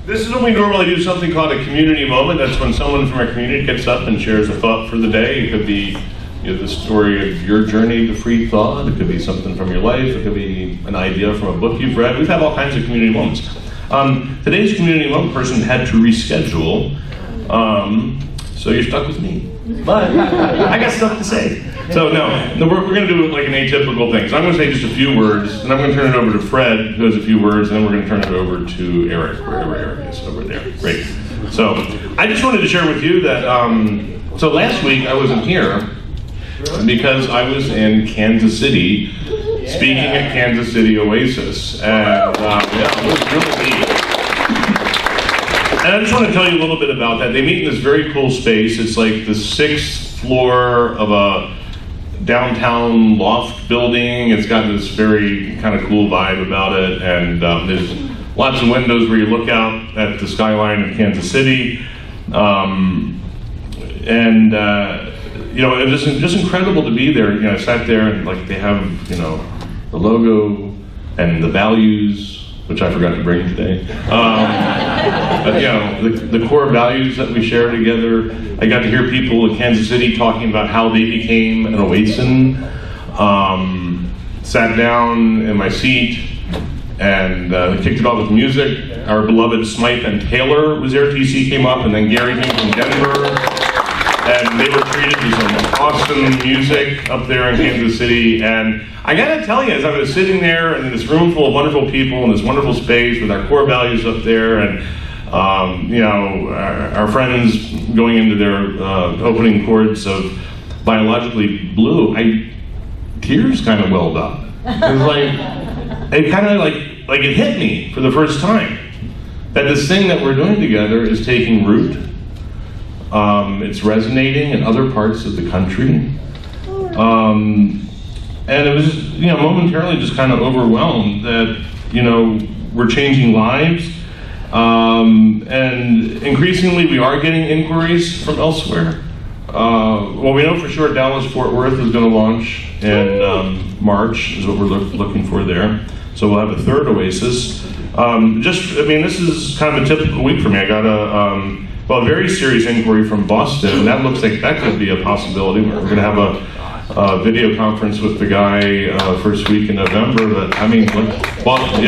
This is when we normally do something called a community moment. That's when someone from our community gets up and shares a thought for the day. It could be the story of your journey to free thought. It could be something from your life. It could be an idea from a book you've read. We've had all kinds of community moments. Today's community moment person had to reschedule, so you're stuck with me. But I got stuff to say. So no, we're going to do it like an atypical thing. So I'm going to say just a few words, and I'm going to turn it over to Fred, who has a few words, and then we're going to turn it over to Eric, wherever Eric is, over there. Great. So I just wanted to share with you that, so last week I wasn't here because I was in Kansas City speaking at Kansas City Oasis. And yeah, it was really neat. And I just want to tell you a little bit about that. They meet in this very cool space. It's like the 6th floor of a downtown loft building. It's got this very kind of cool vibe about it, and there's lots of windows where you look out at the skyline of Kansas City, and you know, it was just incredible to be there. You know, I sat there and like they have, you know, the logo and the values, which I forgot to bring today. But you know, the core values that we share together. I got to hear people in Kansas City talking about how they became an Oasian. Sat down in my seat and kicked it off with music. Our beloved Smythe and Taylor was there. TC came up, and then Gary came from Denver. And they were treated to some awesome music up there in Kansas City. And I gotta tell you, as I was sitting there in this room full of wonderful people in this wonderful space with our core values up there, and you know, our friends going into their opening chords of Biologically Blue, tears kind of welled up. It was like, it kind of like it hit me for the first time that this thing that we're doing together is taking root. It's resonating in other parts of the country. And it was, you know, momentarily just kind of overwhelmed that, you know, we're changing lives. And increasingly we are getting inquiries from elsewhere. Well, we know for sure Dallas-Fort Worth is going to launch in March, is what we're looking for there. So we'll have a third Oasis. I mean, this is kind of a typical week for me. I got a very serious inquiry from Boston, and that looks like that could be a possibility. We're going to have a video conference with the guy first week in November. But I mean, Boston,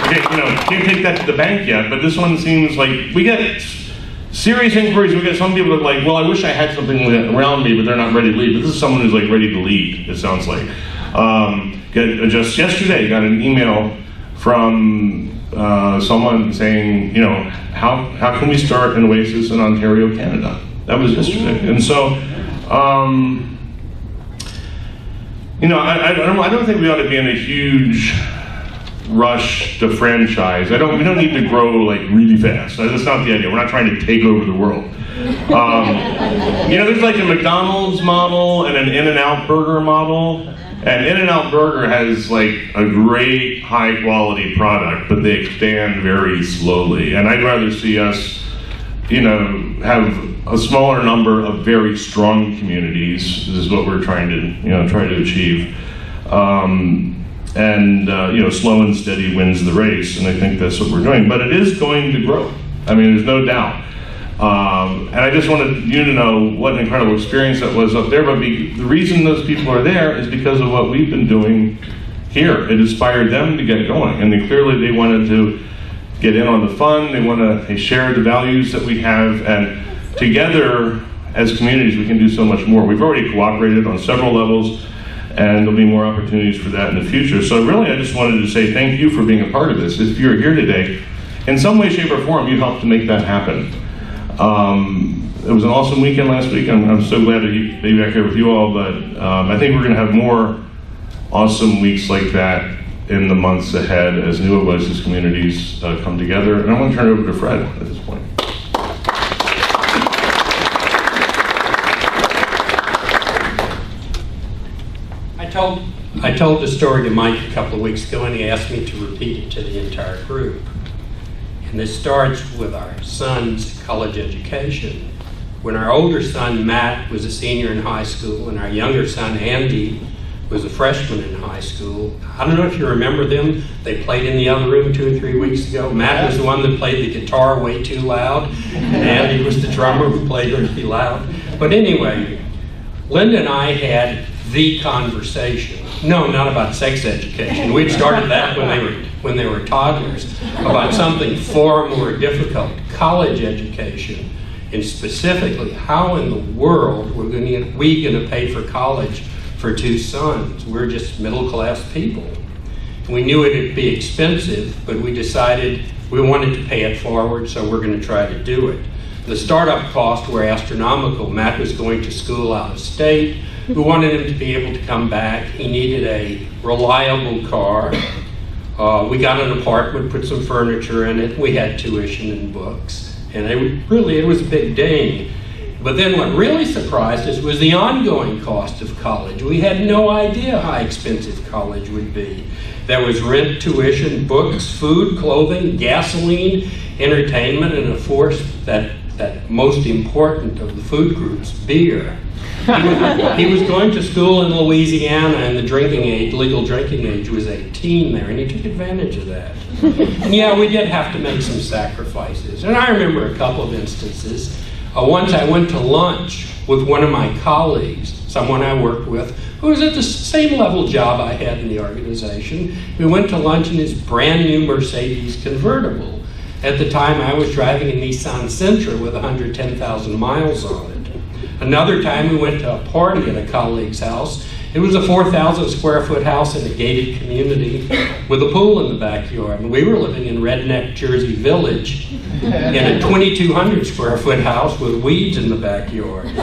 okay, you know, can't take that to the bank yet. But this one seems like we get serious inquiries. We get some people that are like, well, I wish I had something around me, but they're not ready to lead. But this is someone who's like ready to lead. It sounds like. Just yesterday, got an email from someone saying, you know, how can we start an Oasis in Ontario, Canada? That was yesterday. And so, you know, I don't think we ought to be in a huge rush to franchise. We don't need to grow like really fast. That's not the idea. We're not trying to take over the world. You know, there's like a McDonald's model and an In-N-Out Burger model. And In-N-Out Burger has like a great high quality product, but they expand very slowly. And I'd rather see us, you know, have a smaller number of very strong communities. This is what we're trying to achieve. You know, slow and steady wins the race, and I think that's what we're doing. But it is going to grow. I mean, there's no doubt. And I just wanted you to know what an incredible experience that was up there. But the reason those people are there is because of what we've been doing here. It inspired them to get going, and they wanted to get in on the fun. They share the values that we have, and together as communities we can do so much more. We've already cooperated on several levels, and there'll be more opportunities for that in the future. So really, I just wanted to say thank you for being a part of this. If you're here today, in some way, shape, or form, you helped to make that happen. It was an awesome weekend last week. I'm so glad to be back here with you all, but I think we're going to have more awesome weeks like that in the months ahead as new Oasis communities come together. And I want to turn it over to Fred at this point. I told the story to Mike a couple of weeks ago, and he asked me to repeat it to the entire group. And this starts with our son's college education. When our older son, Matt, was a senior in high school, and our younger son, Andy, was a freshman in high school. I don't know if you remember them. They played in the other room 2 or 3 weeks ago. Matt was the one that played the guitar way too loud, and Andy was the drummer who played really loud. But anyway, Linda and I had the conversation. No, not about sex education. We'd started that when they were toddlers, about something far more difficult, college education, and specifically how in the world we going to pay for college for 2 sons. We're just middle-class people. We knew it'd be expensive, but we decided we wanted to pay it forward, so we're going to try to do it. The startup costs were astronomical. Matt was going to school out of state. We wanted him to be able to come back. He needed a reliable car. We got an apartment, put some furniture in it. We had tuition and books. And it was a big ding. But then what really surprised us was the ongoing cost of college. We had no idea how expensive college would be. There was rent, tuition, books, food, clothing, gasoline, entertainment, and of course, that most important of the food groups, beer. He was going to school in Louisiana, and the legal drinking age was 18 there, and he took advantage of that. And yeah, we did have to make some sacrifices. And I remember a couple of instances. Once I went to lunch with one of my colleagues, someone I worked with, who was at the same level job I had in the organization. We went to lunch in his brand new Mercedes convertible. At the time, I was driving a Nissan Sentra with 110,000 miles on it. Another time, we went to a party at a colleague's house. It was a 4,000 square foot house in a gated community with a pool in the backyard. And we were living in redneck Jersey Village in a 2,200 square foot house with weeds in the backyard.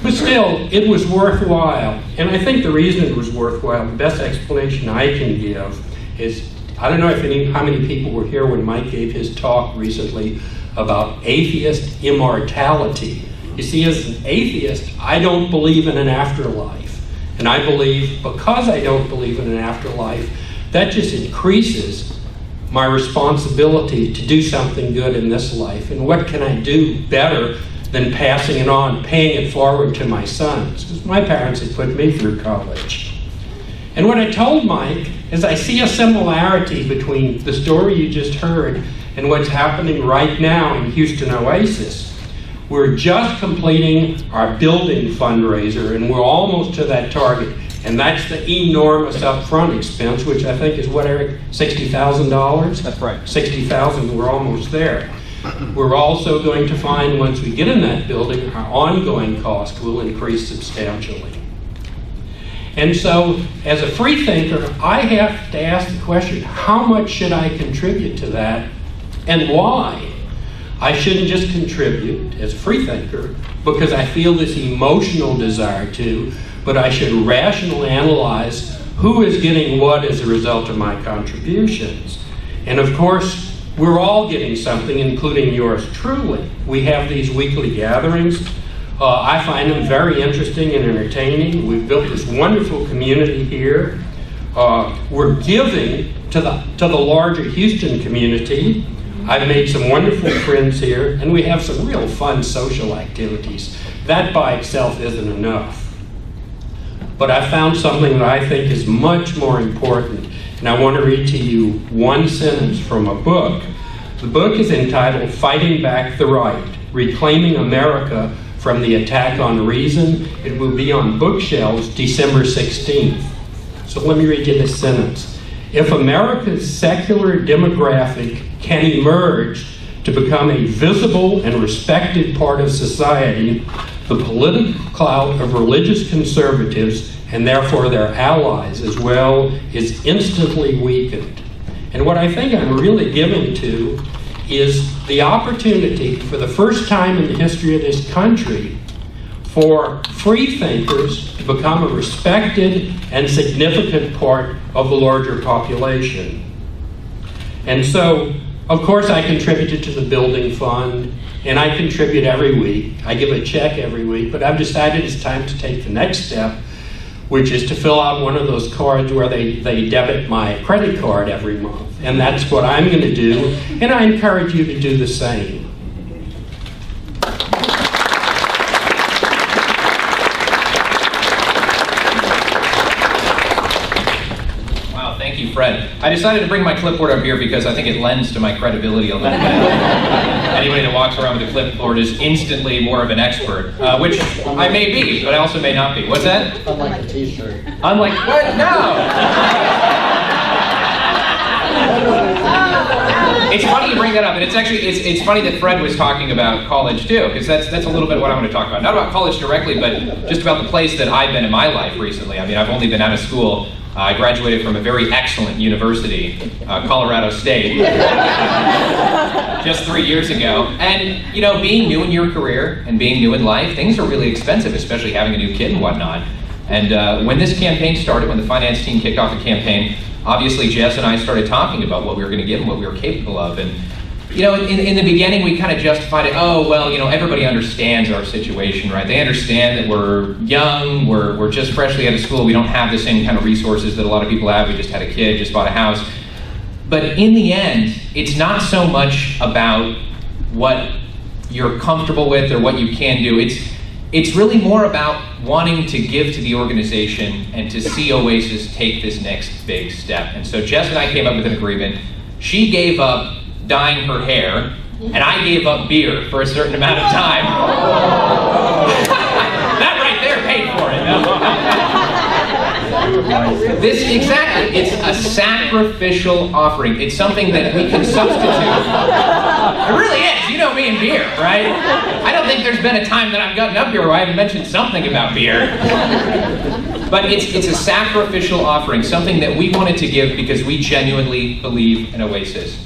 But still, it was worthwhile. And I think the reason it was worthwhile, the best explanation I can give is, I don't know how many people were here when Mike gave his talk recently about atheist immortality. You see, as an atheist, I don't believe in an afterlife. And I believe, because I don't believe in an afterlife, that just increases my responsibility to do something good in this life. And what can I do better than passing it on, paying it forward to my sons? Because my parents had put me through college. And what I told Mike is I see a similarity between the story you just heard and what's happening right now in Houston Oasis. We're just completing our building fundraiser, and we're almost to that target. And that's the enormous upfront expense, which I think is what, Eric, $60,000? That's right. $60,000, we're almost there. We're also going to find, once we get in that building, our ongoing cost will increase substantially. And so, as a free thinker, I have to ask the question, how much should I contribute to that, and why? I shouldn't just contribute as a free thinker because I feel this emotional desire to, but I should rationally analyze who is getting what as a result of my contributions. And of course, we're all getting something, including yours truly. We have these weekly gatherings. I find them very interesting and entertaining. We've built this wonderful community here. We're giving to the larger Houston community. I've made some wonderful friends here, and we have some real fun social activities. That by itself isn't enough. But I found something that I think is much more important, and I want to read to you one sentence from a book. The book is entitled Fighting Back the Right, Reclaiming America from the Attack on Reason. It will be on bookshelves December 16th. So let me read you this sentence. If America's secular demographic can emerge to become a visible and respected part of society, the political clout of religious conservatives, and therefore their allies as well, is instantly weakened. And what I think I'm really giving to is the opportunity for the first time in the history of this country for free thinkers to become a respected and significant part of the larger population. And so, of course, I contributed to the building fund, and I contribute every week. I give a check every week, but I've decided it's time to take the next step, which is to fill out one of those cards where they debit my credit card every month. And that's what I'm going to do, and I encourage you to do the same. Fred. I decided to bring my clipboard up here because I think it lends to my credibility a little bit. Anybody that walks around with a clipboard is instantly more of an expert, which I may be, but I also may not be. What's that? Unlike a t-shirt. Unlike, what? No! It's funny you bring that up, and it's funny that Fred was talking about college too, because that's a little bit what I want to talk about. Not about college directly, but just about the place that I've been in my life recently. I mean, I've only been out of school. I graduated from a very excellent university, Colorado State, just 3 years ago. And, you know, being new in your career and being new in life, things are really expensive, especially having a new kid and whatnot. And when this campaign started, when the finance team kicked off the campaign, obviously Jess and I started talking about what we were going to give and what we were capable of. And, you know, in the beginning, we kind of justified it. Oh, well, you know, everybody understands our situation, right? They understand that we're young, we're just freshly out of school, we don't have the same kind of resources that a lot of people have. We just had a kid, just bought a house. But in the end, it's not so much about what you're comfortable with or what you can do. It's really more about wanting to give to the organization and to see Oasis take this next big step. And so Jess and I came up with an agreement. She gave up dyeing her hair, and I gave up beer for a certain amount of time. That right there paid for it. Exactly, it's a sacrificial offering. It's something that we can substitute. It really is. You know me and beer, right? I don't think there's been a time that I've gotten up here where I haven't mentioned something about beer. But it's a sacrificial offering, something that we wanted to give because we genuinely believe in Oasis.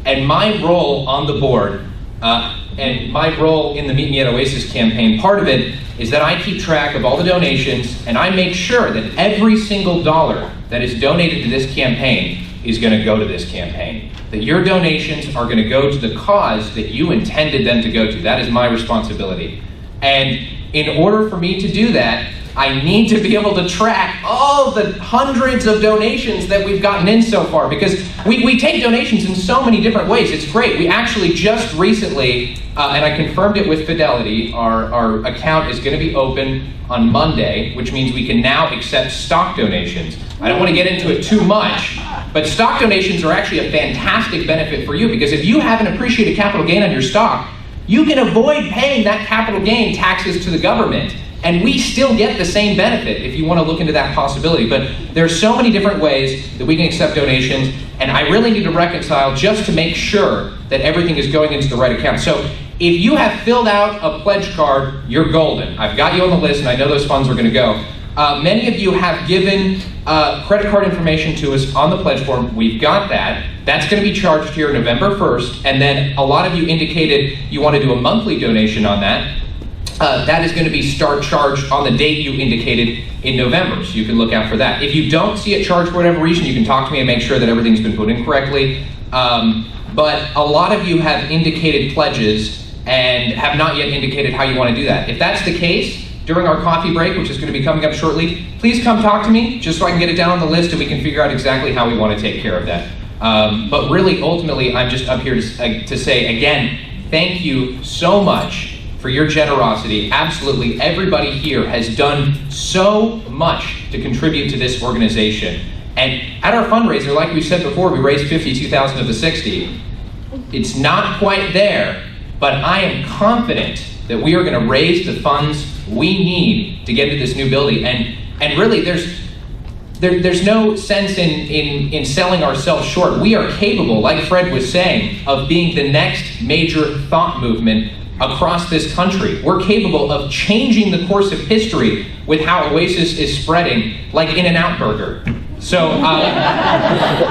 And my role on the board, and my role in the Meet Me at Oasis campaign, part of it is that I keep track of all the donations, and I make sure that every single dollar that is donated to this campaign is going to go to this campaign. That your donations are going to go to the cause that you intended them to go to. That is my responsibility. And in order for me to do that, I need to be able to track all the hundreds of donations that we've gotten in so far, because we take donations in so many different ways. It's great. We actually just recently, and I confirmed it with Fidelity, our account is going to be open on Monday, which means we can now accept stock donations. I don't want to get into it too much, but stock donations are actually a fantastic benefit for you, because if you have an appreciated capital gain on your stock, you can avoid paying that capital gain taxes to the government. And we still get the same benefit if you want to look into that possibility. But there's so many different ways that we can accept donations, and I really need to reconcile just to make sure that everything is going into the right account. So if you have filled out a pledge card, you're golden. I've got you on the list, and I know those funds are going to go. Many of you have given credit card information to us on the pledge form. We've got that. That's going to be charged here November 1st, and then a lot of you indicated you want to do a monthly donation on that. That is going to be charged on the date you indicated in November, so you can look out for that. If you don't see it charged for whatever reason, you can talk to me and make sure that everything's been put in correctly. But a lot of you have indicated pledges and have not yet indicated how you want to do that. If that's the case, during our coffee break, which is going to be coming up shortly, please come talk to me just so I can get it down on the list and we can figure out exactly how we want to take care of that. But really, ultimately, I'm just up here to say, again, thank you so much for your generosity. Absolutely everybody here has done so much to contribute to this organization. And at our fundraiser, like we said before, we raised $52,000 of the 60. It's not quite there, but I am confident that we are going to raise the funds we need to get into this new building. And really, there's no sense in selling ourselves short. We are capable, like Fred was saying, of being the next major thought movement across this country. We're capable of changing the course of history with how Oasis is spreading, like In-N-Out Burger. So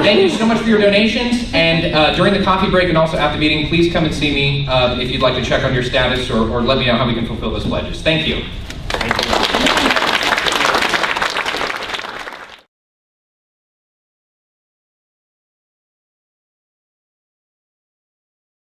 thank you so much for your donations, and during the coffee break and also at the meeting, please come and see me if you'd like to check on your status or let me know how we can fulfill those pledges. Thank you.